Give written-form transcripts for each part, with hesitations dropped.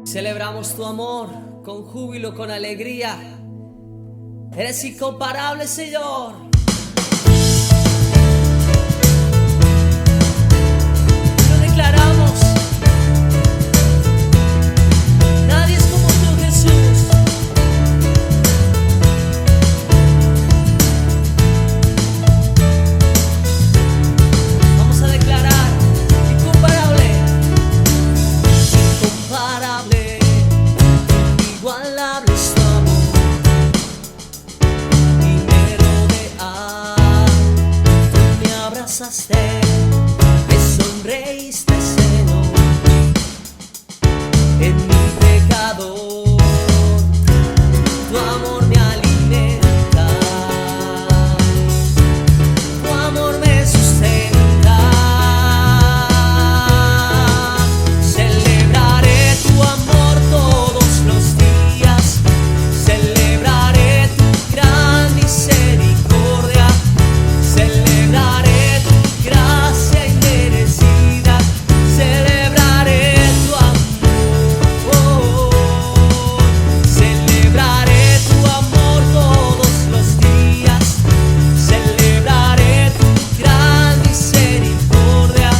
Celebramos tu amor con júbilo, con alegría. Eres incomparable, Señor. Lo declaramos. Nadie es como tú, Jesús. Vamos a declarar: incomparable, incomparable, inigualable es tu amor. Y me rodea, tú me abrazaste, me sonreíste, Señor, en mi pecado. Tu amor me alimenta, tu amor me sustenta. Celebraré tu amor todos los días, celebraré tu gran misericordia, celebraré tu gracia inmerecida, celebraré tu amor, celebraré tu amor todos los días, celebraré tu gran misericordia,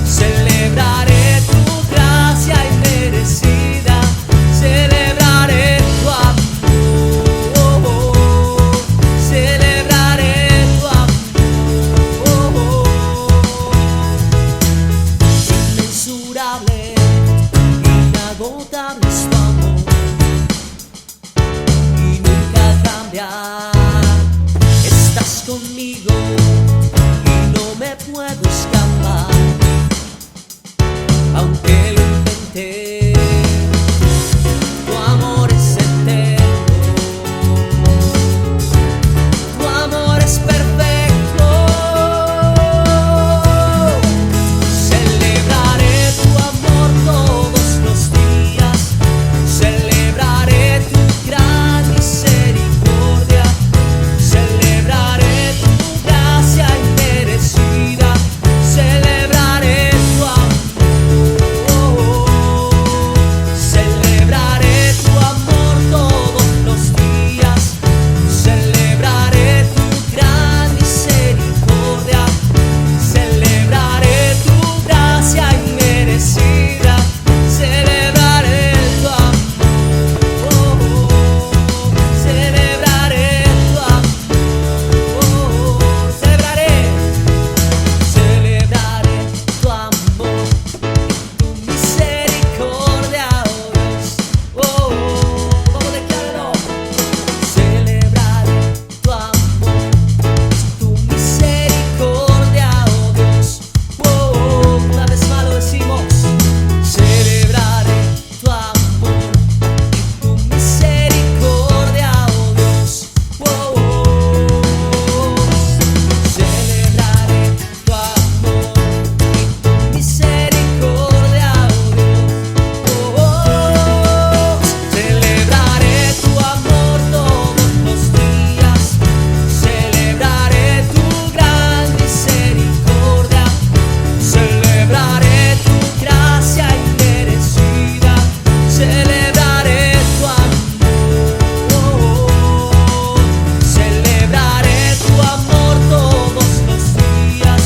celebraré tu gracia inmerecida, celebraré tu amor, celebraré tu amor. Inmensurable, inagotable es tu amor y nunca cambia. Estás conmigo y no me puedo escapar, aunque lo intenté. Tu amor es eterno, tu amor es perfecto. Celebraré tu amor todos los días, celebraré tu gran misericordia, celebraré tu gracia inmerecida, celebraré tu amor, celebraré tu amor todos los días, celebraré tu gran misericordia, celebraré tu gracia inmerecida, celebraré tu amor, celebraré tu amor, celebraré tu amor y tu misericordia, oh Dios. Vamos a declararlo. Celebraré tu amor y tu misericordia, oh Dios. Una vez más lo decimos. Celebraré tu amor y tu misericordia, oh Dios. Celebraré tu amor y tu misericordia, oh Dios. Celebraré tu amor todos los días, celebraré tu gran misericordia, celebraré tu gracia inmerecida, celebraré tu amor, celebraré tu amor todos los días,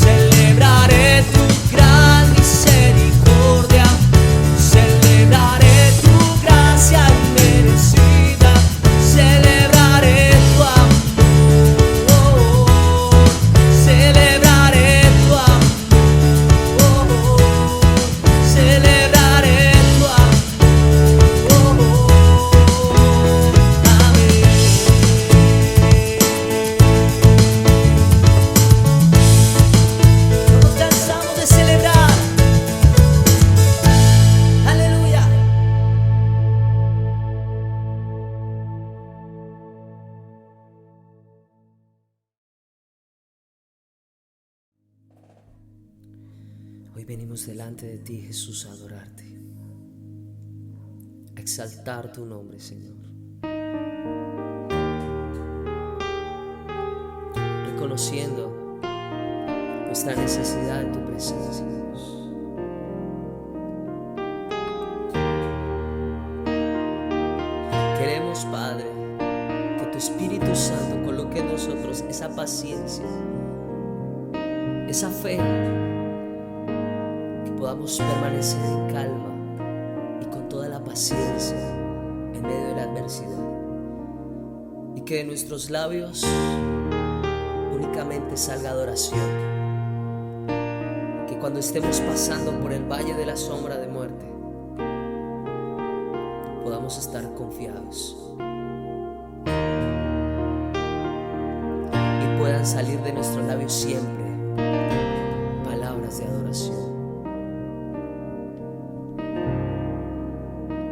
celebraré tu gran misericordia, celebraré tu gracia inmerecida, celebraré tu amor, celebraré tu amor, celebraré tu amor. Amén. No nos cansamos de celebrar. Aleluya. Hoy venimos delante de ti, Jesús, a adorarte, a exaltar tu nombre, Señor, reconociendo nuestra necesidad de tu presencia, Dios. esa paciencia, esa fe, que podamos permanecer en calma y con toda la paciencia en medio de la adversidad, y que de nuestros labios únicamente salga adoración, que cuando estemos pasando por el valle de la sombra de muerte podamos estar confiados y puedan salir de nuestros labios siempre palabras de adoración.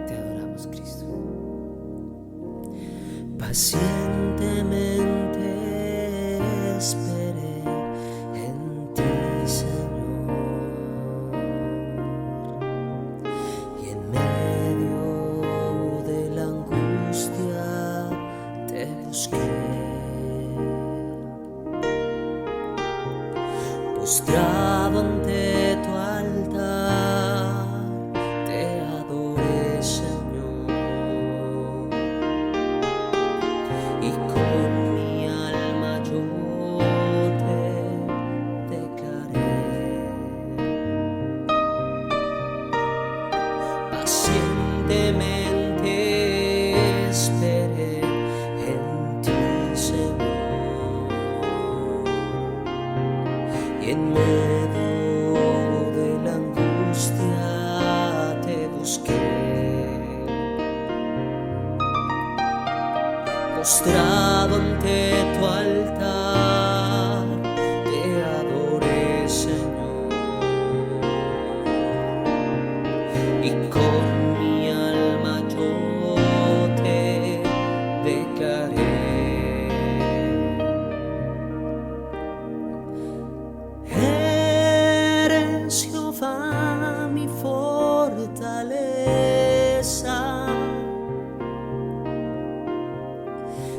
Te adoramos, Cristo. Pacientemente esperé en ti, Señor, y en medio de la angustia te busqué. Postrado ante tu altar, te adoré, Señor, y con mi alma yo te declaré. Pacientemente esperé en ti, Señor, y en medio de la angustia te busqué. Postrado ante tu altar, te adoré, Señor, y con mi alma yo te declaré. Eres Jehová mi fortaleza,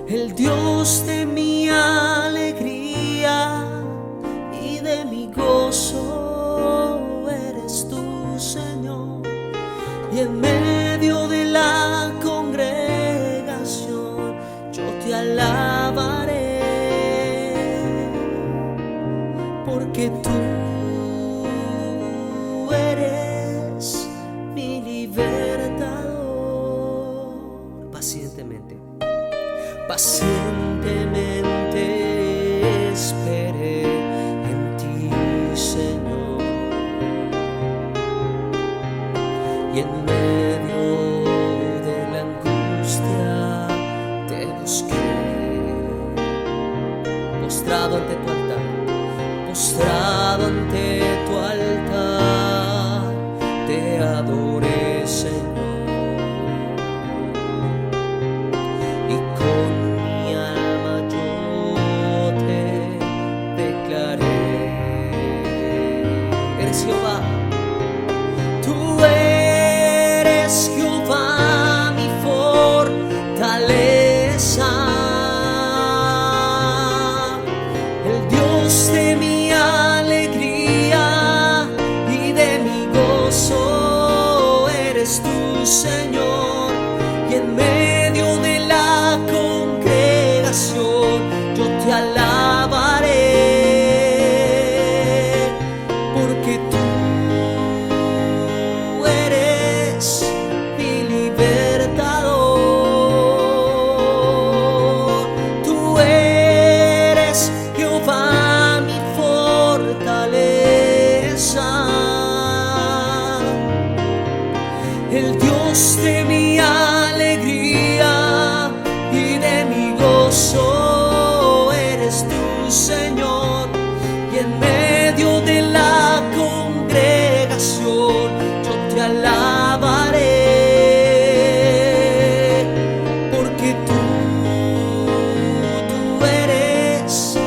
el Dios de mi alegría y de mi gozo eres tú, Señor, y en medio de la congregación yo te alabaré, porque tú eres mi libertador. Pacientemente, pacientemente esperé en ti, Señor, y en medio de la angustia te busqué. Postrado ante tu altar, postrado ante tu altar, te adoré, Señor, y con mi alma yo te declaré. Eres Jehová, tú eres Jehová mi fortaleza, el Dios de mi alegría y de mi gozo eres tú, Señor, y en medio de la congregación yo te alabaré, porque tú eres mi libertador. Tú eres Jehová mi fortaleza, el Dios de mi alegría y de mi gozo eres tú, Señor, y en medio de la congregación yo te alabaré, porque tú eres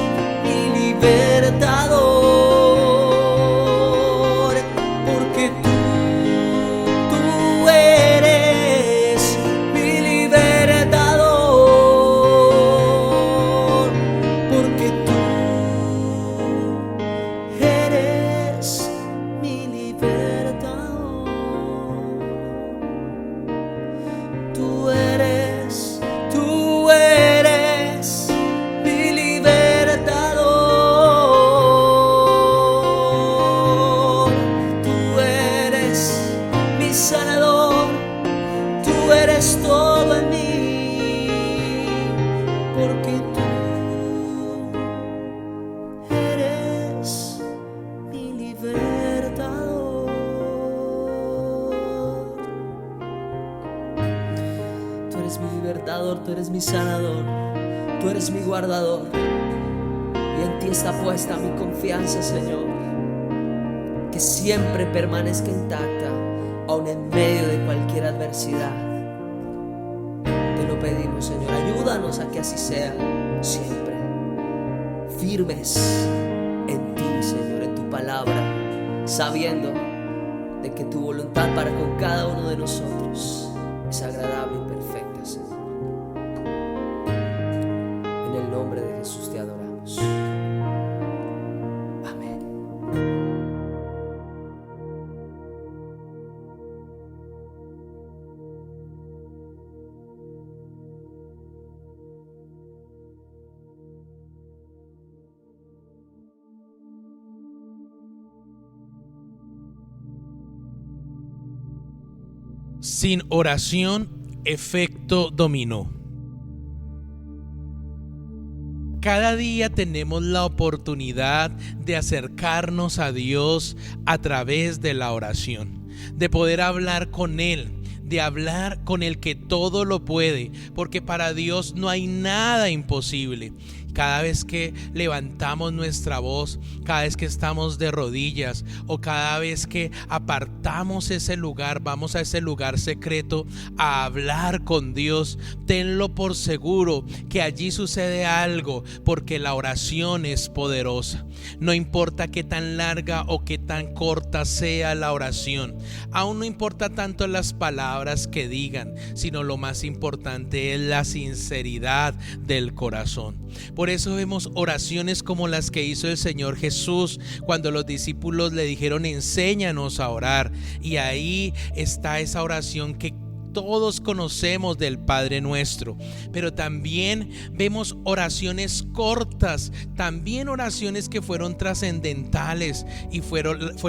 mi libertador, porque tú eres libertador, tú eres mi sanador, tú eres mi guardador. Y en ti está puesta mi confianza, Señor. Que siempre permanezca intacta, aun en medio de cualquier adversidad. Te lo pedimos, Señor. Ayúdanos a que así sea siempre. Firmes en ti, Señor, en tu palabra, sabiendo de que tu voluntad para con cada uno de nosotros es agradable y perfecta, Señor. En el nombre de Jesús te adoramos. Amén. Sin oración, efecto dominó. Cada día tenemos la oportunidad de acercarnos a Dios a través de la oración, de poder hablar con Él, de hablar con el que todo lo puede, porque para Dios no hay nada imposible. Cada vez que levantamos nuestra voz, cada vez que estamos de rodillas o cada vez que apartamos ese lugar, vamos a ese lugar secreto a hablar con Dios, tenlo por seguro que allí sucede algo, porque la oración es poderosa. No importa qué tan larga o qué tan corta sea la oración, aún no importa tanto las palabras que digan, sino lo más importante es la sinceridad del corazón. Por eso vemos oraciones como las que hizo el Señor Jesús cuando los discípulos le dijeron: enséñanos a orar. Y ahí está esa oración que todos conocemos del Padre Nuestro, pero también vemos oraciones cortas, también oraciones que fueron trascendentales, y fue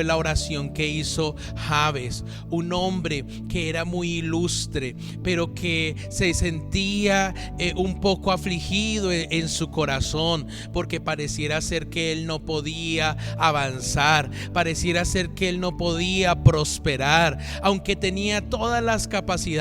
la oración que hizo Jabes, un hombre que era muy ilustre, pero que se sentía un poco afligido en su corazón, porque pareciera ser que él no podía avanzar, pareciera ser que él no podía prosperar, aunque tenía todas las capacidades.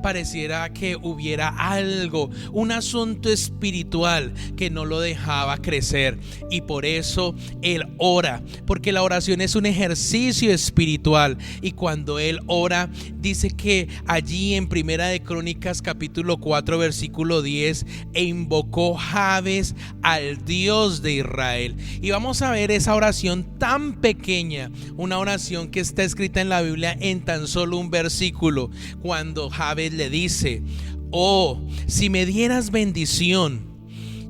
Pareciera que hubiera algo, un asunto espiritual que no lo dejaba crecer, y por eso él ora, porque la oración es un ejercicio espiritual. Y cuando él ora, dice que allí en Primera de Crónicas capítulo 4 versículo 10, e invocó Jabes al Dios de Israel. Y vamos a ver esa oración tan pequeña, una oración que está escrita en la Biblia en tan solo un versículo, cuando Jabes le dice: oh, si me dieras bendición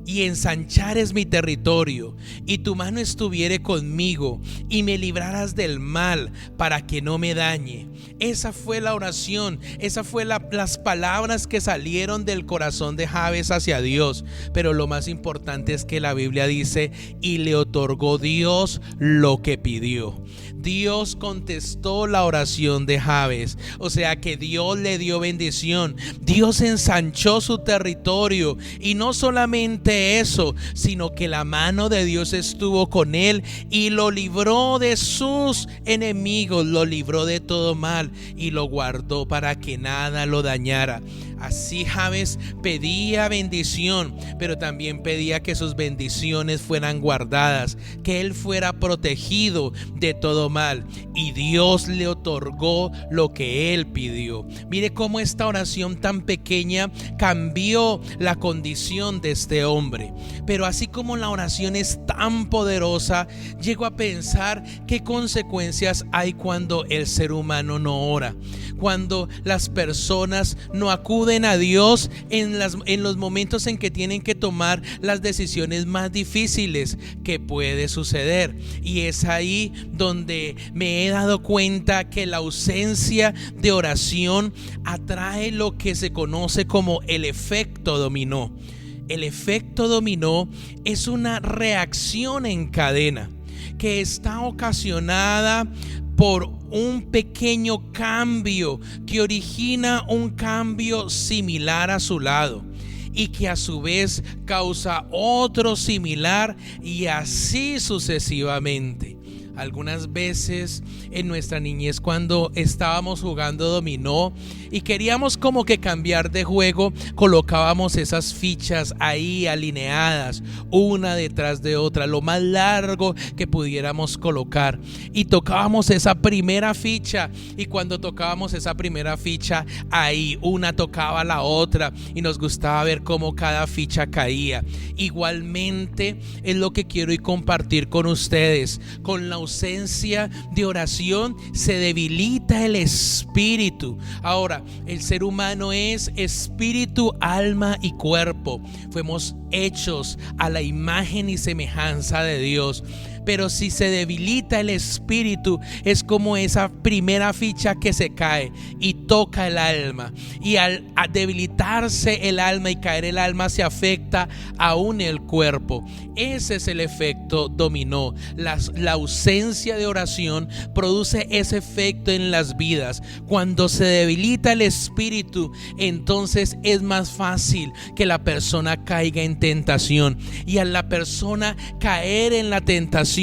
y ensanchares mi territorio, y tu mano estuviere conmigo, y me libraras del mal para que no me dañe. Esa fue la oración, esa fue las palabras que salieron del corazón de Jabes hacia Dios. Pero lo más importante es que la Biblia dice: y le otorgó Dios lo que pidió. Dios contestó la oración de Jabes, o sea que Dios le dio bendición, Dios ensanchó su territorio, y no solamente eso, sino que la mano de Dios estuvo con él y lo libró de sus enemigos, lo libró de todo mal y lo guardó para que nada lo dañara. Así Jabes pedía bendición, pero también pedía que sus bendiciones fueran guardadas, que él fuera protegido de todo mal, y Dios le otorgó lo que él pidió. Mire cómo esta oración tan pequeña cambió la condición de este hombre. Pero así como la oración es tan poderosa, llego a pensar qué consecuencias hay cuando el ser humano no ora, cuando las personas no acuden a Dios en los momentos en que tienen que tomar las decisiones más difíciles que puede suceder. Y es ahí donde me he dado cuenta que la ausencia de oración atrae lo que se conoce como el efecto dominó. El efecto dominó es una reacción en cadena que está ocasionada por un pequeño cambio que origina un cambio similar a su lado, y que a su vez causa otro similar, y así sucesivamente. algunas veces en nuestra niñez cuando estábamos jugando dominó y queríamos como que cambiar de juego, colocábamos esas fichas ahí alineadas, una detrás de otra, lo más largo que pudiéramos colocar, y tocábamos esa primera ficha, y cuando tocábamos esa primera ficha, ahí una tocaba la otra y nos gustaba ver cómo cada ficha caía. Igualmente es lo que quiero hoy compartir con ustedes. Con la ausencia de oración se debilita el espíritu. Ahora, el ser humano es espíritu, alma y cuerpo. Fuimos hechos a la imagen y semejanza de Dios. Pero si se debilita el espíritu, es como esa primera ficha que se cae y toca el alma. Y al debilitarse el alma y caer el alma, se afecta aún el cuerpo. Ese es el efecto dominó. La ausencia de oración produce ese efecto en las vidas. Cuando se debilita el espíritu, entonces es más fácil que la persona caiga en tentación. Y al la persona caer en la tentación,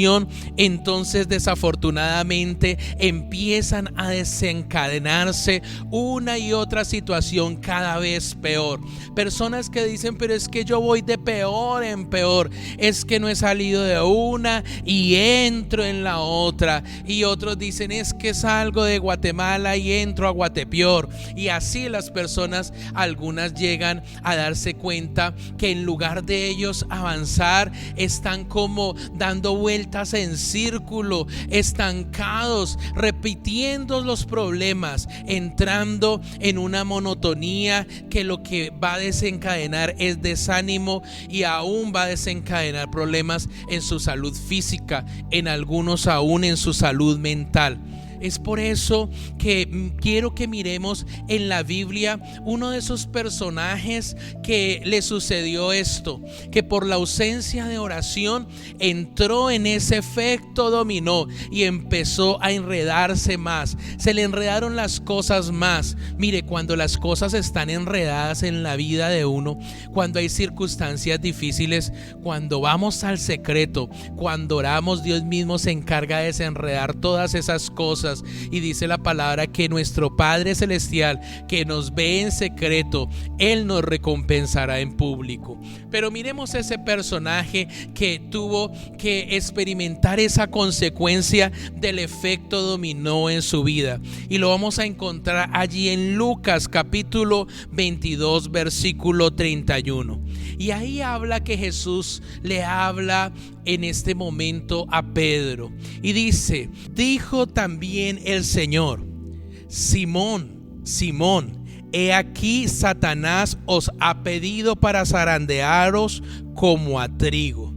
entonces desafortunadamente empiezan a desencadenarse una y otra situación cada vez peor. Personas que dicen: pero es que yo voy de peor en peor, es que no he salido de una y entro en la otra. Y otros dicen: es que salgo de Guatemala y entro a Guatepeor. Y así las personas, algunas llegan a darse cuenta que en lugar de ellos avanzar, están como dando vueltas en círculo, estancados, repitiendo los problemas, entrando en una monotonía que lo que va a desencadenar es desánimo, y aún va a desencadenar problemas en su salud física, en algunos aún en su salud mental. Es por eso que quiero que miremos en la Biblia uno de esos personajes que le sucedió esto, que por la ausencia de oración entró en ese efecto dominó y empezó a enredarse más. Se le enredaron las cosas más. Mire, cuando las cosas están enredadas en la vida de uno, cuando hay circunstancias difíciles, cuando vamos al secreto, cuando oramos, Dios mismo se encarga de desenredar todas esas cosas. Y dice la palabra que nuestro Padre Celestial, que nos ve en secreto, Él nos recompensará en público. Pero miremos ese personaje que tuvo que experimentar esa consecuencia del efecto dominó en su vida, y lo vamos a encontrar allí en Lucas capítulo 22 versículo 31. Y ahí habla que Jesús le habla en este momento a Pedro y dice: dijo también el Señor: Simón, Simón, he aquí Satanás os ha pedido para zarandearos como a trigo,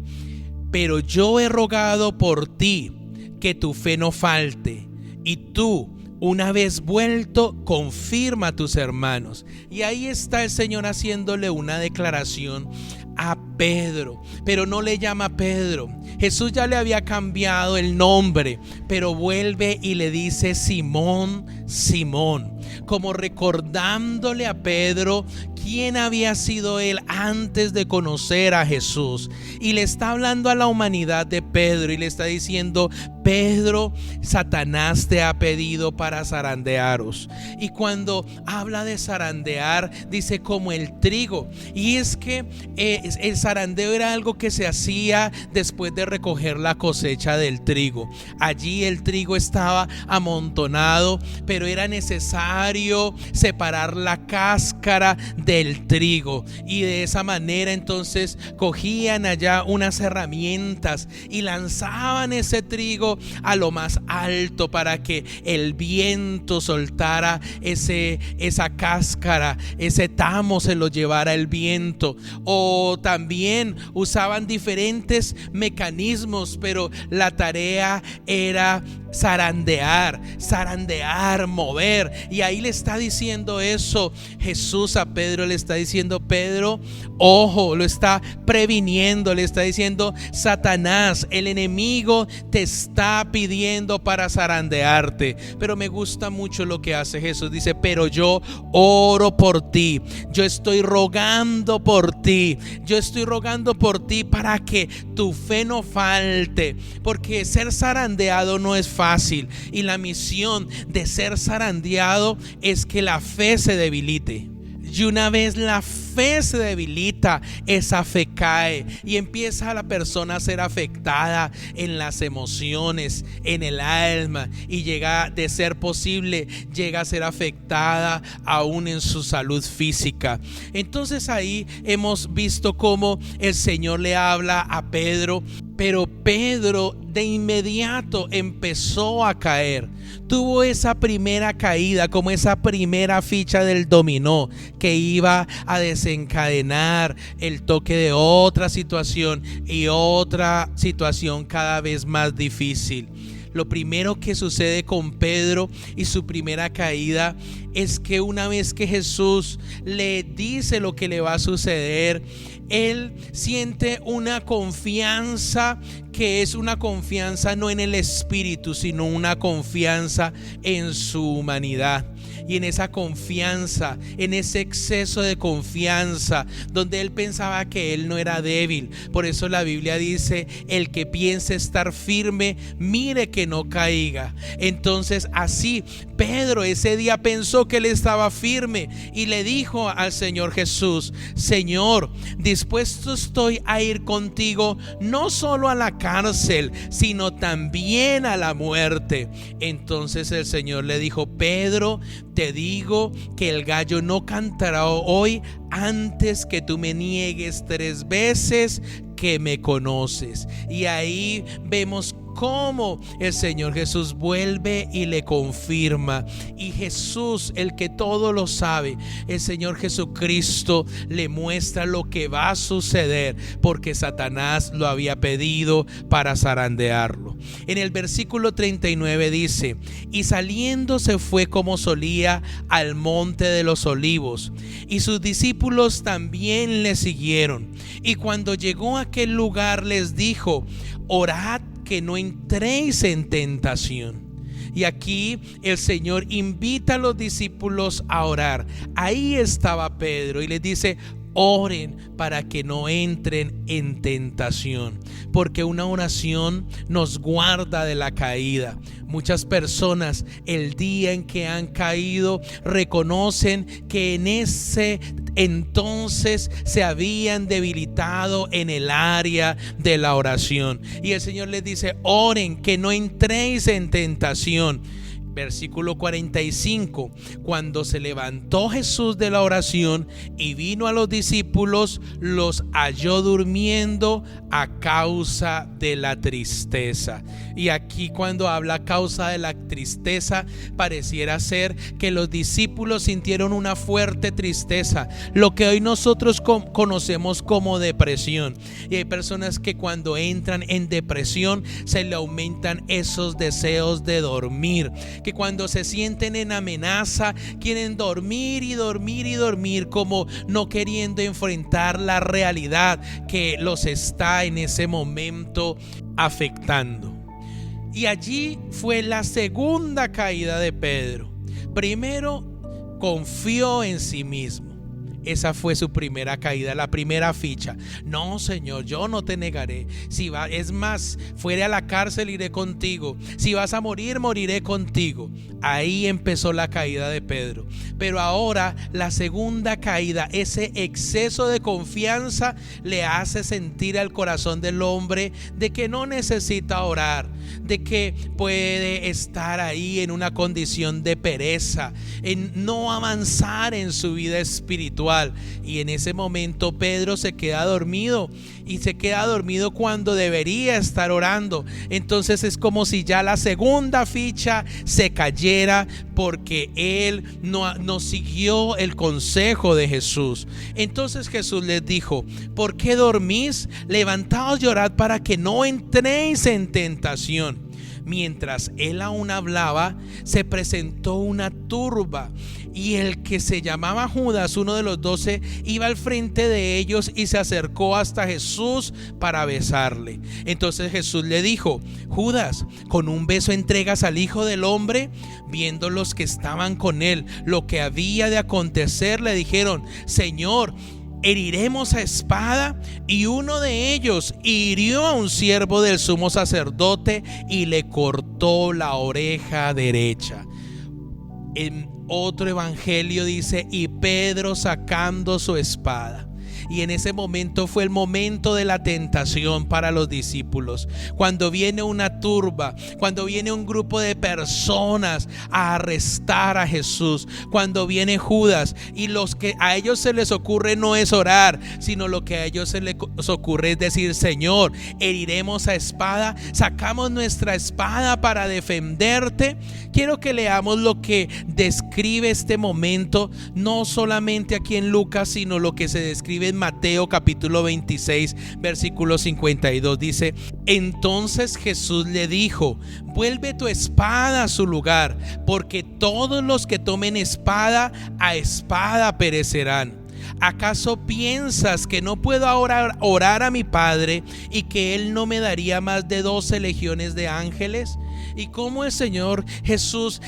pero yo he rogado por ti que tu fe no falte, y tú, una vez vuelto, confirma a tus hermanos. Y ahí está el Señor haciéndole una declaración a Pedro, pero no le llama Pedro. Jesús ya le había cambiado el nombre, pero vuelve y le dice: Simón, Simón, como recordándole a Pedro quién había sido él antes de conocer a Jesús. Y le está hablando a la humanidad de Pedro y le está diciendo: Pedro, Satanás te ha pedido para zarandearos. Y cuando habla de zarandear, dice como el trigo. Y es que el zarandeo era algo que se hacía después de recoger la cosecha del trigo. Allí el trigo estaba amontonado, pero era necesario separar la cáscara del trigo. Y de esa manera entonces cogían allá unas herramientas y lanzaban ese trigo a lo más alto para que el viento soltara esa cáscara, ese tamo se lo llevara el viento. O también usaban diferentes mecanismos, pero la tarea era zarandear, mover. Y ahí le está diciendo eso Jesús Jesús a Pedro le está diciendo: Pedro, ojo, lo está previniendo, le está diciendo: Satanás, el enemigo te está pidiendo para zarandearte. Pero me gusta mucho lo que hace Jesús. Dice: pero yo oro por ti, yo estoy rogando por ti, yo estoy rogando por ti para que tu fe no falte, porque ser zarandeado no es fácil, y la misión de ser zarandeado es que la fe se debilite. Y una vez la fe se debilita, esa fe cae y empieza la persona a ser afectada en las emociones, en el alma, y llega, de ser posible, llega a ser afectada aún en su salud física. Entonces ahí hemos visto cómo el Señor le habla a Pedro, pero Pedro de inmediato empezó a caer. Tuvo esa primera caída, como esa primera ficha del dominó que iba a desencadenar el toque de otra situación y otra situación cada vez más difícil. Lo primero que sucede con Pedro y su primera caída es que una vez que Jesús le dice lo que le va a suceder, él siente una confianza que es una confianza no en el espíritu, sino una confianza en su humanidad. Y en esa confianza, en ese exceso de confianza, donde él pensaba que él no era débil. Por eso la Biblia dice: el que piense estar firme, mire que no caiga. Entonces así Pedro ese día pensó que él estaba firme y le dijo al Señor Jesús: Señor, dispuesto estoy a ir contigo, no solo a la cárcel, sino también a la muerte. Entonces el Señor le dijo: Pedro, te digo que el gallo no cantará hoy antes que tú me niegues 3 veces que me conoces. Y ahí vemos cómo el Señor Jesús vuelve y le confirma. Y Jesús, el que todo lo sabe, el Señor Jesucristo, le muestra lo que va a suceder, porque Satanás lo había pedido para zarandearlo. En el versículo 39 dice: y saliendo se fue como solía al monte de los olivos, y sus discípulos también le siguieron. Y cuando llegó a aquel lugar les dijo: orad que no entréis en tentación. Y aquí el Señor invita a los discípulos a orar. Ahí estaba Pedro y les dice: oren para que no entren en tentación, porque una oración nos guarda de la caída. Muchas personas el día en que han caído reconocen que en ese entonces se habían debilitado en el área de la oración, y el Señor les dice: oren que no entréis en tentación. Versículo 45: cuando se levantó Jesús de la oración y vino a los discípulos, los halló durmiendo a causa de la tristeza. Y aquí, cuando habla a causa de la tristeza, pareciera ser que los discípulos sintieron una fuerte tristeza, lo que hoy nosotros conocemos como depresión. Y hay personas que cuando entran en depresión se le aumentan esos deseos de dormir, que cuando se sienten en amenaza quieren dormir y dormir y dormir, como no queriendo enfrentar la realidad que los está en ese momento afectando. Y allí fue la segunda caída de Pedro. Primero, confió en sí mismo. Esa fue su primera caída, la primera ficha. No, Señor, yo no te negaré. Es más, fuere a la cárcel, iré contigo. Si vas a morir, moriré contigo. Ahí empezó la caída de Pedro. Pero ahora la segunda caída, ese exceso de confianza le hace sentir al corazón del hombre de que no necesita orar, de que puede estar ahí en una condición de pereza, en no avanzar en su vida espiritual. Y en ese momento Pedro se queda dormido, y se queda dormido cuando debería estar orando. Entonces es como si ya la segunda ficha se cayera, porque él no siguió el consejo de Jesús. Entonces Jesús les dijo: ¿por qué dormís? Levantaos y orad para que no entréis en tentación. Mientras él aún hablaba, se presentó una turba, y el que se llamaba Judas, uno de los 12, iba al frente de ellos y se acercó hasta Jesús para besarle. Entonces Jesús le dijo: Judas, ¿con un beso entregas al Hijo del Hombre? Viendo los que estaban con él lo que había de acontecer, le dijeron: Señor, ¿heriremos a espada? Y uno de ellos hirió a un siervo del sumo sacerdote y le cortó la oreja derecha. En otro evangelio dice: y Pedro, sacando su espada. Y en ese momento fue el momento de la tentación para los discípulos. Cuando viene una turba, cuando viene un grupo de personas a arrestar a Jesús, cuando viene Judas, y los que a ellos se les ocurre no es orar, sino lo que a ellos se les ocurre es decir: Señor, heriremos a espada, sacamos nuestra espada para defenderte. Quiero que leamos lo que describe este momento, no solamente aquí en Lucas, sino lo que se describe en Mateo capítulo 26 versículo 52. Dice: entonces Jesús le dijo: vuelve tu espada a su lugar, porque todos los que tomen espada, a espada perecerán. ¿Acaso piensas que no puedo ahora orar a mi Padre y que Él no me daría más de 12 legiones de ángeles? Y cómo el Señor Jesús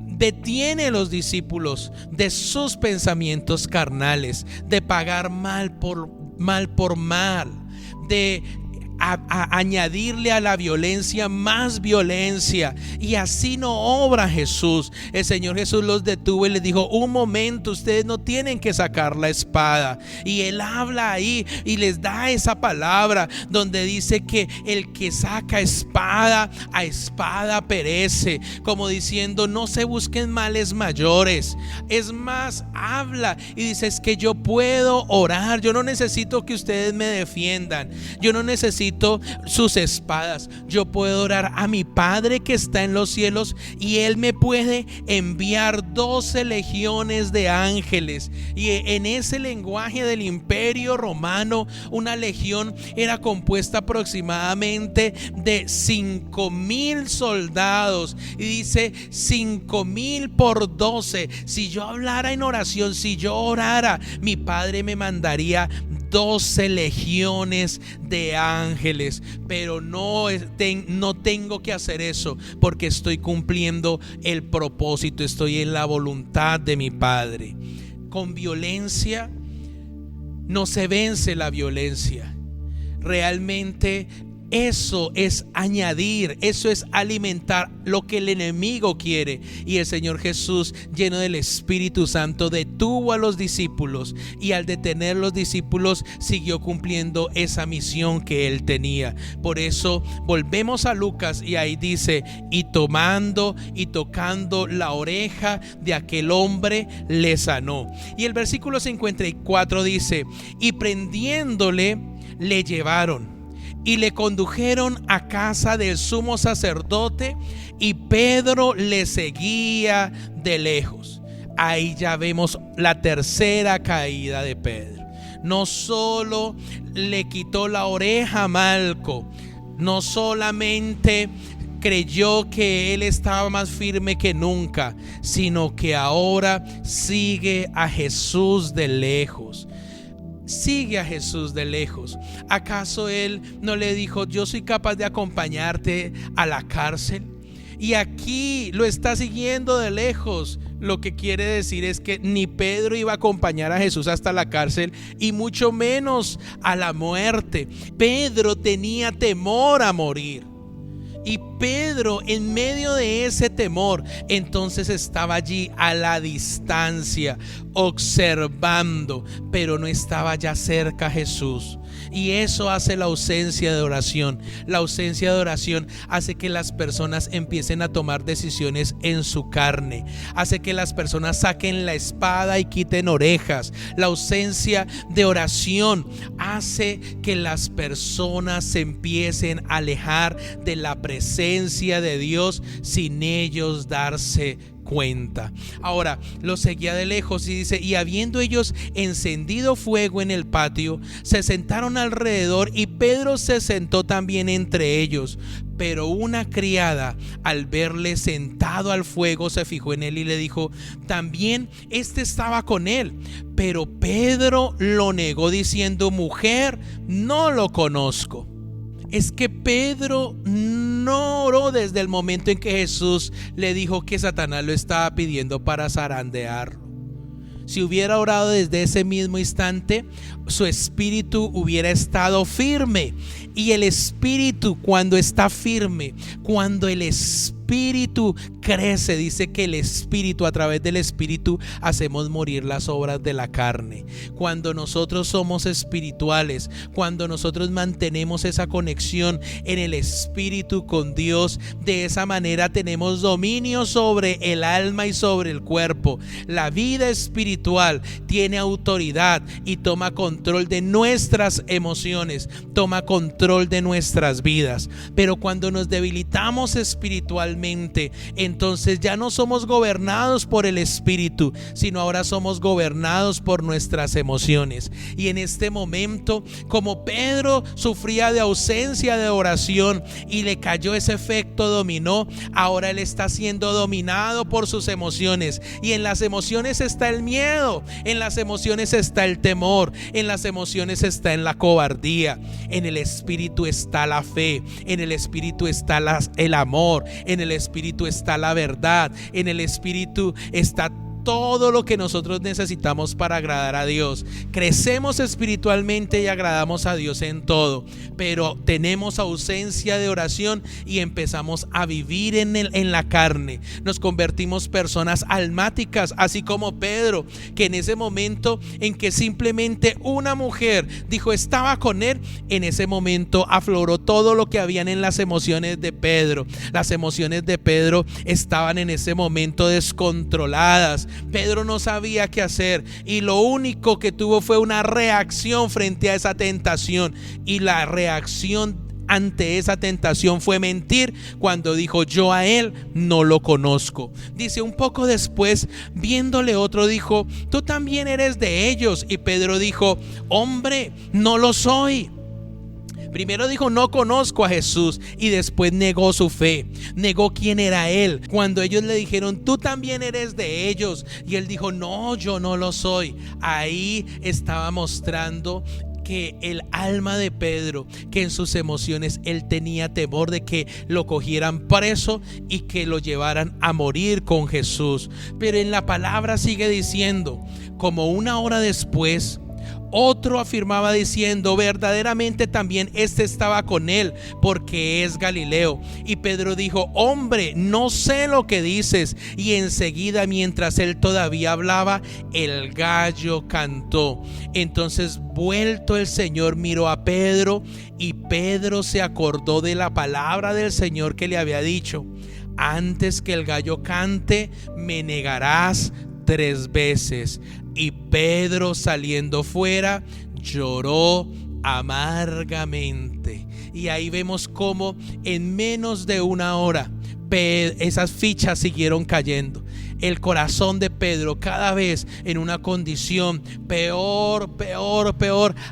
detiene a los discípulos de sus pensamientos carnales, de pagar mal por mal, de añadirle a la violencia más violencia, y así no obra Jesús. El Señor Jesús los detuvo y les dijo: un momento, ustedes no tienen que sacar la espada. Y Él habla ahí y les da esa palabra donde dice que el que saca espada, a espada perece, como diciendo: no se busquen males mayores. Es más, habla y dice: es que yo puedo orar, yo no necesito que ustedes me defiendan, yo no necesito sus espadas, yo puedo orar a mi Padre que está en los cielos y Él me puede enviar 12 legiones de ángeles. Y en ese lenguaje del Imperio Romano, una legión era compuesta aproximadamente de 5,000 soldados, y dice 5,000 por 12. Si yo hablara en oración, si yo orara, mi Padre me mandaría 12 legiones de ángeles, pero no tengo que hacer eso, porque estoy cumpliendo el propósito, estoy en la voluntad de mi Padre. Con violencia no se vence la violencia. Realmente eso es añadir, eso es alimentar lo que el enemigo quiere. Y el Señor Jesús, lleno del Espíritu Santo, detuvo a los discípulos, y al detener los discípulos siguió cumpliendo esa misión que Él tenía. Por eso volvemos a Lucas y ahí dice: y tomando y tocando la oreja de aquel hombre, le sanó. Y el versículo 54 dice: y prendiéndole, le llevaron y le condujeron a casa del sumo sacerdote, y Pedro le seguía de lejos. Ahí ya vemos la tercera caída de Pedro. No solo le quitó la oreja a Malco, no solamente creyó que él estaba más firme que nunca, sino que ahora sigue a Jesús de lejos. Sigue a Jesús de lejos. ¿Acaso Él no le dijo: yo soy capaz de acompañarte a la cárcel? Y aquí lo está siguiendo de lejos. Lo que quiere decir es que ni Pedro iba a acompañar a Jesús hasta la cárcel, y mucho menos a la muerte. Pedro tenía temor a morir. Y Pedro, en medio de ese temor, entonces estaba allí a la distancia, observando, pero no estaba ya cerca a Jesús. Y eso hace la ausencia de oración. La ausencia de oración hace que las personas empiecen a tomar decisiones en su carne, hace que las personas saquen la espada y quiten orejas. La ausencia de oración hace que las personas se empiecen a alejar de la presencia de Dios sin ellos darse cuenta. Ahora lo seguía de lejos y dice: y habiendo ellos encendido fuego en el patio, se sentaron alrededor, y Pedro se sentó también entre ellos. Pero una criada, al verle sentado al fuego, se fijó en él y le dijo: también este estaba con él. Pero Pedro lo negó diciendo: mujer, no lo conozco. Es que Pedro no oró desde el momento en que Jesús le dijo que Satanás lo estaba pidiendo para zarandearlo. Si hubiera orado desde ese mismo instante, su espíritu hubiera estado firme. Y el espíritu, cuando está firme, cuando el espíritu crece, dice que el espíritu, a través del espíritu hacemos morir las obras de la carne. Cuando nosotros somos espirituales, cuando nosotros mantenemos esa conexión en el espíritu con Dios, de esa manera tenemos dominio sobre el alma y sobre el cuerpo. La vida espiritual tiene autoridad y toma control de nuestras emociones, toma control de nuestras vidas. Pero cuando nos debilitamos espiritualmente, entonces ya no somos gobernados por el espíritu, sino ahora somos gobernados por nuestras emociones. Y en este momento, como Pedro sufría de ausencia de oración y le cayó ese efecto dominó, ahora él está siendo dominado por sus emociones. Y en las emociones está el miedo, en las emociones está el temor, en las emociones está en la cobardía. En el espíritu está la fe, en el espíritu está el amor, en el espíritu está la verdad, en el espíritu está todo lo que nosotros necesitamos para agradar a Dios. Crecemos espiritualmente y agradamos a Dios en todo, pero tenemos ausencia de oración y empezamos a vivir en la carne. Nos convertimos personas almáticas, así como Pedro, que en ese momento en que simplemente una mujer dijo estaba con él, en ese momento afloró todo lo que habían en las emociones de Pedro. Las emociones de Pedro estaban en ese momento descontroladas. Pedro no sabía qué hacer y lo único que tuvo fue una reacción frente a esa tentación, y la reacción ante esa tentación fue mentir cuando dijo: yo a él no lo conozco. Dice, un poco después, viéndole otro, dijo: tú también eres de ellos. Y Pedro dijo: hombre, no lo soy. Primero dijo: no conozco a Jesús, y después negó su fe, negó quién era él. Cuando ellos le dijeron: tú también eres de ellos, y él dijo: no, yo no lo soy. Ahí estaba mostrando que el alma de Pedro, que en sus emociones él tenía temor de que lo cogieran preso y que lo llevaran a morir con Jesús. Pero en la palabra sigue diciendo: como una hora después, otro afirmaba diciendo: verdaderamente también este estaba con él, porque es Galileo. Y Pedro dijo: hombre, no sé lo que dices. Y enseguida, mientras él todavía hablaba, el gallo cantó. Entonces, vuelto el Señor, miró a Pedro, y Pedro se acordó de la palabra del Señor que le había dicho: antes que el gallo cante, me negarás 3 veces. Y Pedro, saliendo fuera, lloró amargamente. Y ahí vemos cómo en menos de una hora esas fichas siguieron cayendo. El corazón de Pedro cada vez en una condición peor,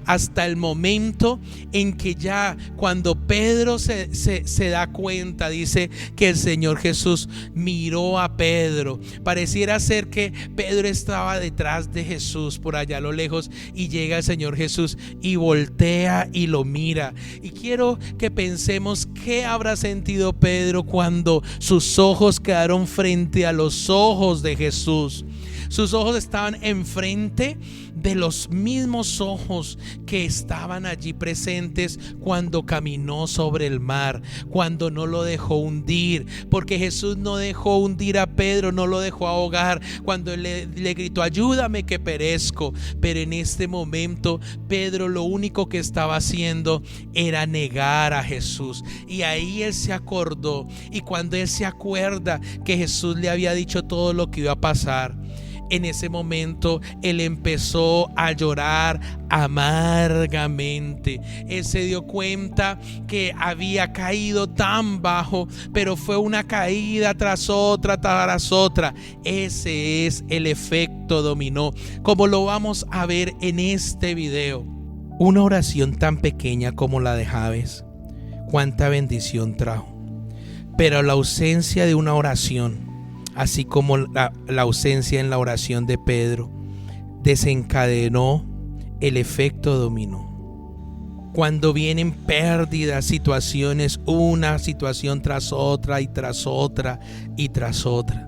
hasta el momento en que ya cuando Pedro se da cuenta, dice que el Señor Jesús miró a Pedro. Pareciera ser que Pedro estaba detrás de Jesús por allá a lo lejos, y llega el Señor Jesús y voltea y lo mira. Y quiero que pensemos qué habrá sentido Pedro cuando sus ojos quedaron frente a los ojos de Jesús. Sus ojos estaban enfrente de los mismos ojos que estaban allí presentes cuando caminó sobre el mar, cuando no lo dejó hundir, porque Jesús no dejó hundir a Pedro, no lo dejó ahogar cuando le gritó: ayúdame que perezco. Pero en este momento Pedro lo único que estaba haciendo era negar a Jesús. Y ahí él se acordó, y cuando él se acuerda que Jesús le había dicho todo lo que iba a pasar, en ese momento él empezó a llorar amargamente. Él se dio cuenta que había caído tan bajo, pero fue una caída tras otra, tras otra. Ese es el efecto dominó, como lo vamos a ver en este video. Una oración tan pequeña como la de Jabes, cuánta bendición trajo. Pero la ausencia de una oración, así como la ausencia en la oración de Pedro, desencadenó el efecto dominó. Cuando vienen pérdidas, situaciones, una situación tras otra y tras otra y tras otra.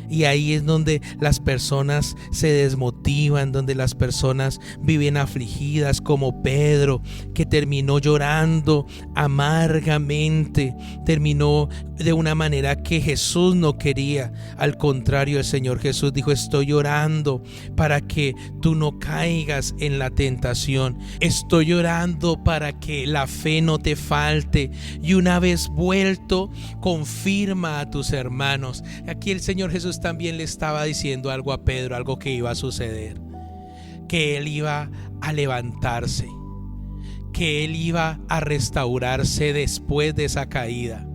Y ahí es donde las personas se desmotivan, donde las personas viven afligidas, como Pedro, que terminó llorando amargamente, terminó de una manera que Jesús no quería. Al contrario, el Señor Jesús dijo: estoy llorando para que tú no caigas en la tentación, estoy llorando para que la fe no te falte, y una vez vuelto, confirma a tus hermanos. Aquí el Señor Jesús también le estaba diciendo algo a Pedro, algo que iba a suceder, que él iba a levantarse, que él iba a restaurarse después de esa caída,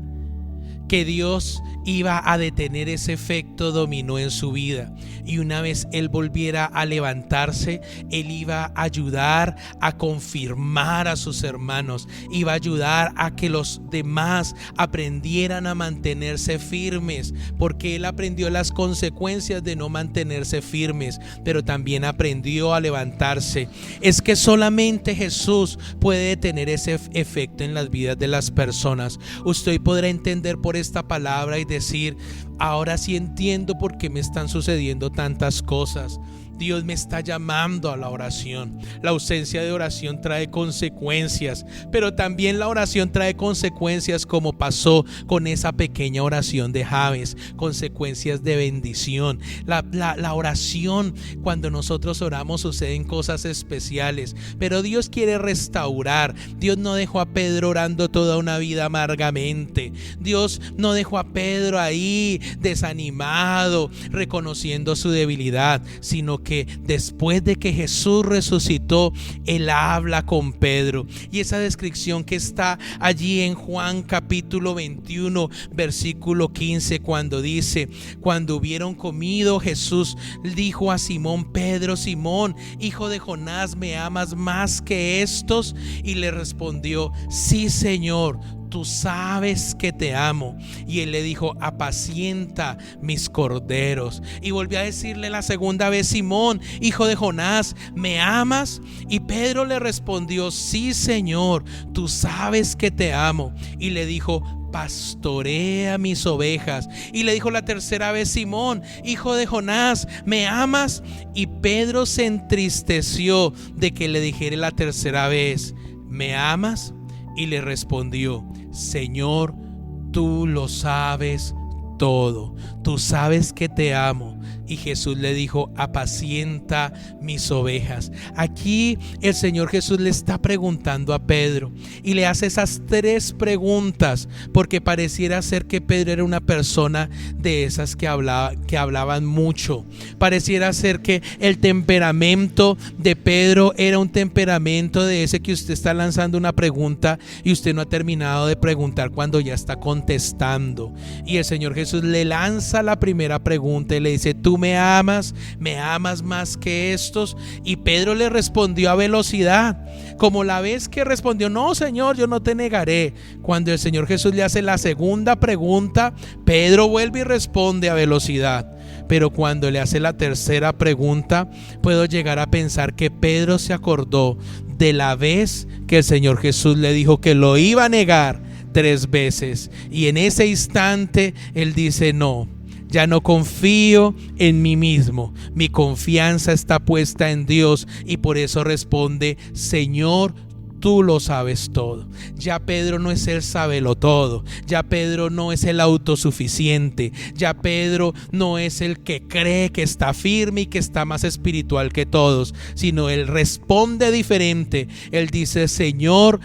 que Dios iba a detener ese efecto dominó en su vida, y una vez él volviera a levantarse, él iba a ayudar a confirmar a sus hermanos, iba a ayudar a que los demás aprendieran a mantenerse firmes, porque él aprendió las consecuencias de no mantenerse firmes, pero también aprendió a levantarse. Es que solamente Jesús puede detener ese efecto en las vidas de las personas. Usted podrá entender por esta palabra y decir: ahora sí entiendo por qué me están sucediendo tantas cosas. Dios me está llamando a la oración. La ausencia de oración trae consecuencias, pero también la oración trae consecuencias, como pasó con esa pequeña oración de Jabes, consecuencias de bendición. La oración, cuando nosotros oramos, suceden cosas especiales, pero Dios quiere restaurar. Dios no dejó a Pedro orando toda una vida amargamente. Dios no dejó a Pedro ahí desanimado, reconociendo su debilidad, sino que después de que Jesús resucitó, él habla con Pedro. Y esa descripción que está allí en Juan capítulo 21 versículo 15, cuando dice: cuando hubieron comido, Jesús dijo a Simón Pedro: Simón, hijo de Jonás, ¿me amas más que estos? Y le respondió: sí, Señor, tú sabes que te amo. Y él le dijo: apacienta mis corderos. Y volvió a decirle la segunda vez: Simón, hijo de Jonás, ¿me amas? Y Pedro le respondió: sí, Señor, tú sabes que te amo. Y le dijo: pastorea mis ovejas. Y le dijo la tercera vez: Simón, hijo de Jonás, ¿me amas? Y Pedro se entristeció de que le dijera la tercera vez: ¿me amas? Y le respondió: Señor, tú lo sabes todo, tú sabes que te amo. Y Jesús le dijo: apacienta mis ovejas. Aquí el Señor Jesús le está preguntando a Pedro, y le hace esas tres preguntas, porque pareciera ser que Pedro era una persona de esas que hablaban mucho. Pareciera ser que el temperamento de Pedro era un temperamento de ese que usted está lanzando una pregunta y usted no ha terminado de preguntar cuando ya está contestando. Y el Señor Jesús le lanza la primera pregunta y le dice: ¿tú me amas más que estos? Y Pedro le respondió a velocidad, como la vez que respondió: no, Señor, yo no te negaré. Cuando el Señor Jesús le hace la segunda pregunta, Pedro vuelve y responde a velocidad. Pero cuando le hace la tercera pregunta, puedo llegar a pensar que Pedro se acordó de la vez que el Señor Jesús le dijo que lo iba a negar 3 veces, y en ese instante él dice: no, ya no confío en mí mismo, mi confianza está puesta en Dios. Y por eso responde: Señor, tú lo sabes todo. Ya Pedro no es el sábelo todo, ya Pedro no es el autosuficiente, ya Pedro no es el que cree que está firme y que está más espiritual que todos, sino él responde diferente. Él dice: Señor,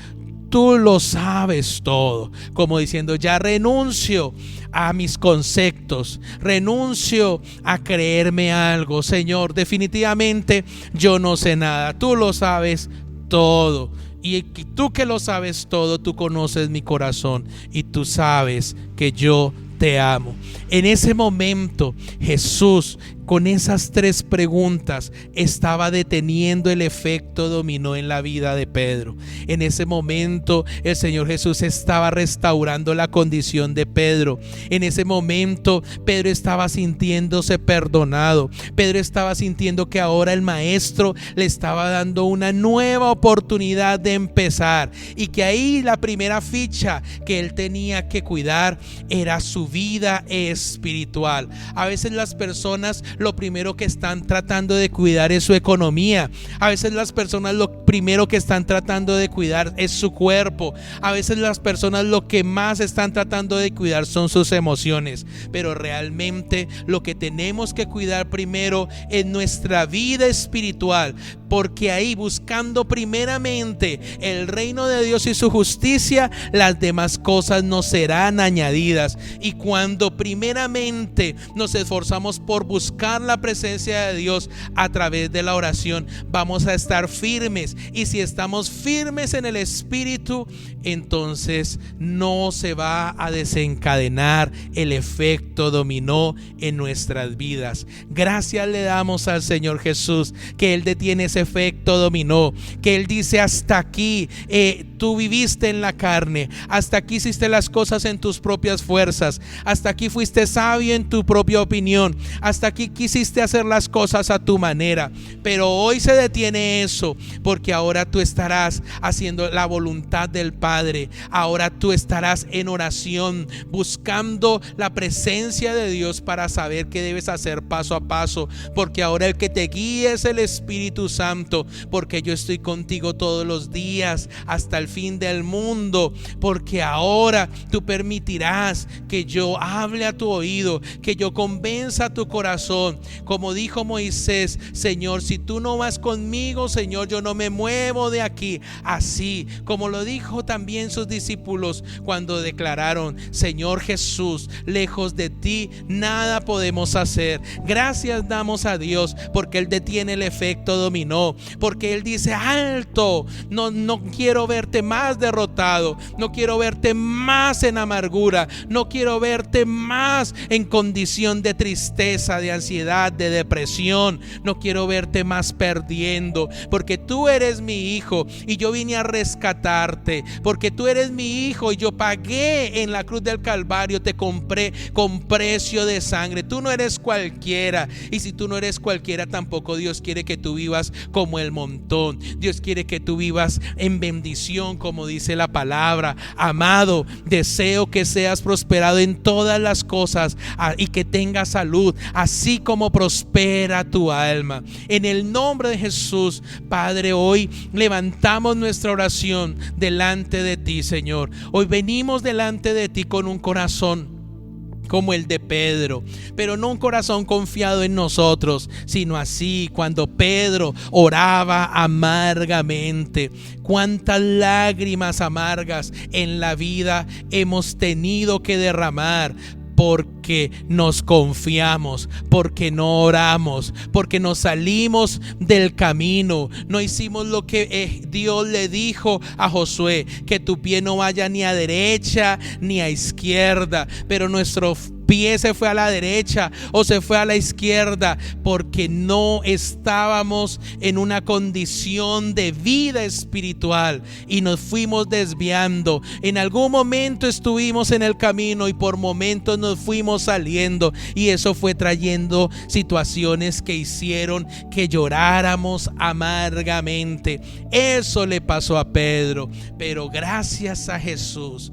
tú lo sabes todo, como diciendo: ya renuncio a mis conceptos, renuncio a creerme algo. Señor, definitivamente yo no sé nada, tú lo sabes todo. Y tú que lo sabes todo, tú conoces mi corazón y tú sabes que yo te amo. En ese momento Jesús, con esas 3 preguntas, estaba deteniendo el efecto dominó en la vida de Pedro. En ese momento el Señor Jesús estaba restaurando la condición de Pedro. En ese momento Pedro estaba sintiéndose perdonado. Pedro estaba sintiendo que ahora el Maestro le estaba dando una nueva oportunidad de empezar, y que ahí la primera ficha que él tenía que cuidar era su vida espiritual. A veces las personas lo primero que están tratando de cuidar es su economía. A veces las personas lo primero que están tratando de cuidar es su cuerpo. A veces las personas lo que más están tratando de cuidar son sus emociones. Pero realmente lo que tenemos que cuidar primero es nuestra vida espiritual, porque ahí, buscando primeramente el reino de Dios y su justicia, las demás cosas nos serán añadidas. Y cuando primeramente nos esforzamos por buscar la presencia de Dios a través de la oración, vamos a estar firmes. Y si estamos firmes en el Espíritu, entonces no se va a desencadenar el efecto dominó en nuestras vidas. Gracias le damos al Señor Jesús que Él detiene ese efecto dominó, que Él dice: hasta aquí tú viviste en la carne, hasta aquí hiciste las cosas en tus propias fuerzas, hasta aquí fuiste sabio en tu propia opinión, hasta aquí quisiste hacer las cosas a tu manera, pero hoy se detiene eso, porque ahora tú estarás haciendo la voluntad del Padre. Ahora tú estarás en oración, buscando la presencia de Dios para saber qué debes hacer paso a paso, porque ahora el que te guía es el Espíritu Santo, porque yo estoy contigo todos los días hasta el fin del mundo. Porque ahora tú permitirás que yo hable a tu oído, que yo convenza a tu corazón, como dijo Moisés: Señor, si tú no vas conmigo, Señor, yo no me muevo de aquí. Así como lo dijo también sus discípulos cuando declararon: Señor Jesús, lejos de ti nada podemos hacer. Gracias damos a Dios porque Él detiene el efecto dominó, porque Él dice: alto, no quiero verte más derrotado, no quiero verte más en amargura, no quiero verte más en condición de tristeza, de ansiedad, de depresión, no quiero verte más perdiendo, porque tú eres mi hijo y yo vine a rescatarte, porque tú eres mi hijo y yo pagué en la cruz del Calvario, te compré con precio de sangre. Tú no eres cualquiera, y si tú no eres cualquiera, tampoco Dios quiere que tú vivas como el montón. Dios quiere que tú vivas en bendición, como dice la palabra. Amado, deseo que seas prosperado en todas las cosas y que tengas salud, así como prospera tu alma. En el nombre de Jesús, Padre, hoy levantamos nuestra oración delante de ti, Señor. Hoy venimos delante de ti con un corazón como el de Pedro, pero no un corazón confiado en nosotros, sino así cuando Pedro oraba amargamente. Cuántas lágrimas amargas en la vida hemos tenido que derramar porque nos confiamos, porque no oramos, porque nos salimos del camino, no hicimos lo que Dios le dijo a Josué: que tu pie no vaya ni a derecha ni a izquierda, pero nuestro pie se fue a la derecha o se fue a la izquierda porque no estábamos en una condición de vida espiritual y nos fuimos desviando. En algún momento estuvimos en el camino y por momentos nos fuimos saliendo, y eso fue trayendo situaciones que hicieron que lloráramos amargamente. Eso le pasó a Pedro, pero gracias a Jesús,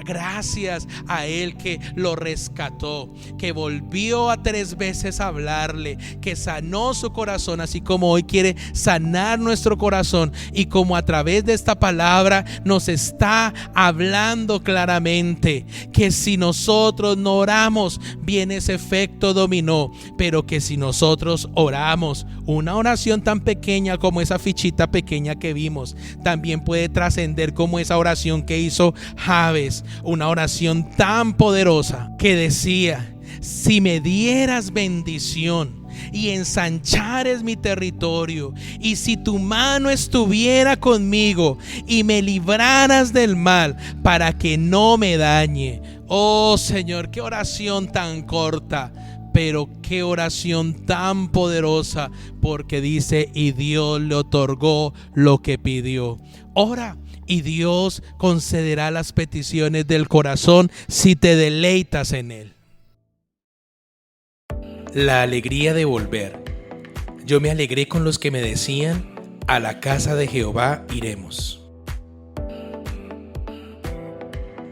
gracias a Él que lo rescató, que volvió a 3 veces a hablarle, que sanó su corazón, así como hoy quiere sanar nuestro corazón, y como a través de esta palabra nos está hablando claramente que si nosotros no oramos, viene ese efecto dominó, pero que si nosotros oramos, una oración tan pequeña como esa fichita pequeña que vimos, también puede trascender como esa oración que hizo Jabes, una oración tan poderosa que decía: si me dieras bendición y ensanchares mi territorio, y si tu mano estuviera conmigo y me libraras del mal para que no me dañe. Oh Señor, qué oración tan corta, pero qué oración tan poderosa, porque dice: y Dios le otorgó lo que pidió. Ora y Dios concederá las peticiones del corazón si te deleitas en Él. La alegría de volver. Yo me alegré con los que me decían: a la casa de Jehová iremos.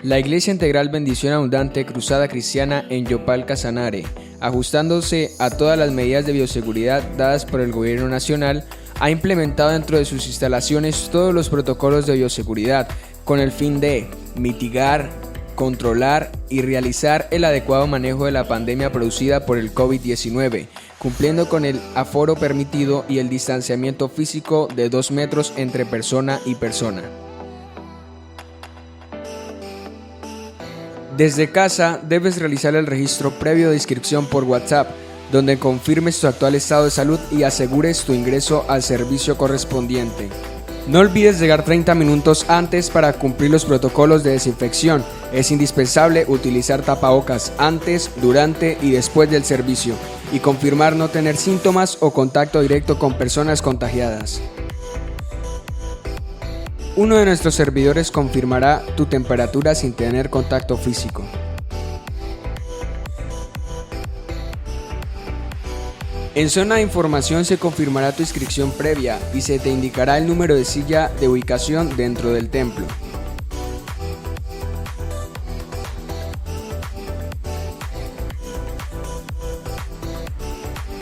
La Iglesia Integral Bendición Abundante Cruzada Cristiana en Yopal, Casanare, ajustándose a todas las medidas de bioseguridad dadas por el Gobierno Nacional, ha implementado dentro de sus instalaciones todos los protocolos de bioseguridad con el fin de mitigar, controlar y realizar el adecuado manejo de la pandemia producida por el COVID-19, cumpliendo con el aforo permitido y el distanciamiento físico de 2 metros entre persona y persona. Desde casa debes realizar el registro previo de inscripción por WhatsApp, donde confirmes tu actual estado de salud y asegures tu ingreso al servicio correspondiente. No olvides llegar 30 minutos antes para cumplir los protocolos de desinfección. Es indispensable utilizar tapabocas antes, durante y después del servicio y confirmar no tener síntomas o contacto directo con personas contagiadas. Uno de nuestros servidores confirmará tu temperatura sin tener contacto físico. En zona de información se confirmará tu inscripción previa y se te indicará el número de silla de ubicación dentro del templo.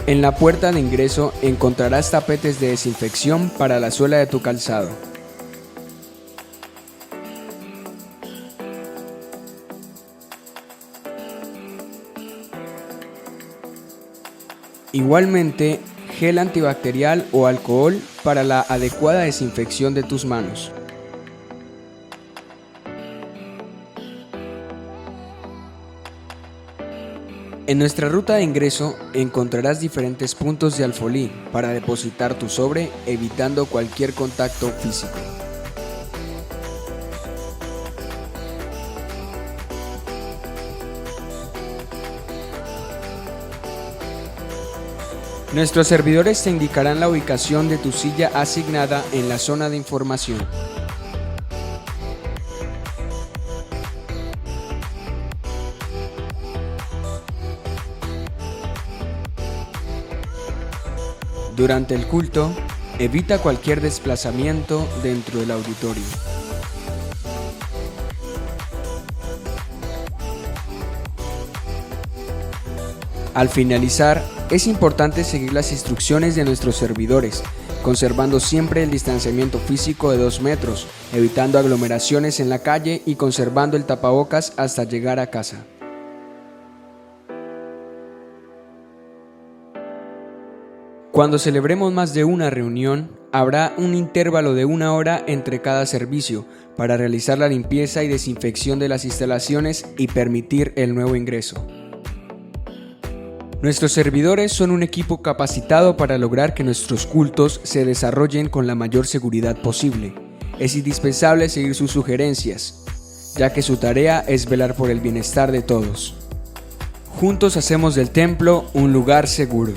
En la puerta de ingreso encontrarás tapetes de desinfección para la suela de tu calzado. Igualmente, gel antibacterial o alcohol para la adecuada desinfección de tus manos. En nuestra ruta de ingreso encontrarás diferentes puntos de alfolí para depositar tu sobre, evitando cualquier contacto físico. Nuestros servidores te indicarán la ubicación de tu silla asignada en la zona de información. Durante el culto, evita cualquier desplazamiento dentro del auditorio. Al finalizar, es importante seguir las instrucciones de nuestros servidores, conservando siempre el distanciamiento físico de 2 metros, evitando aglomeraciones en la calle y conservando el tapabocas hasta llegar a casa. Cuando celebremos más de una reunión, habrá un intervalo de 1 hora entre cada servicio para realizar la limpieza y desinfección de las instalaciones y permitir el nuevo ingreso. Nuestros servidores son un equipo capacitado para lograr que nuestros cultos se desarrollen con la mayor seguridad posible. Es indispensable seguir sus sugerencias, ya que su tarea es velar por el bienestar de todos. Juntos hacemos del templo un lugar seguro.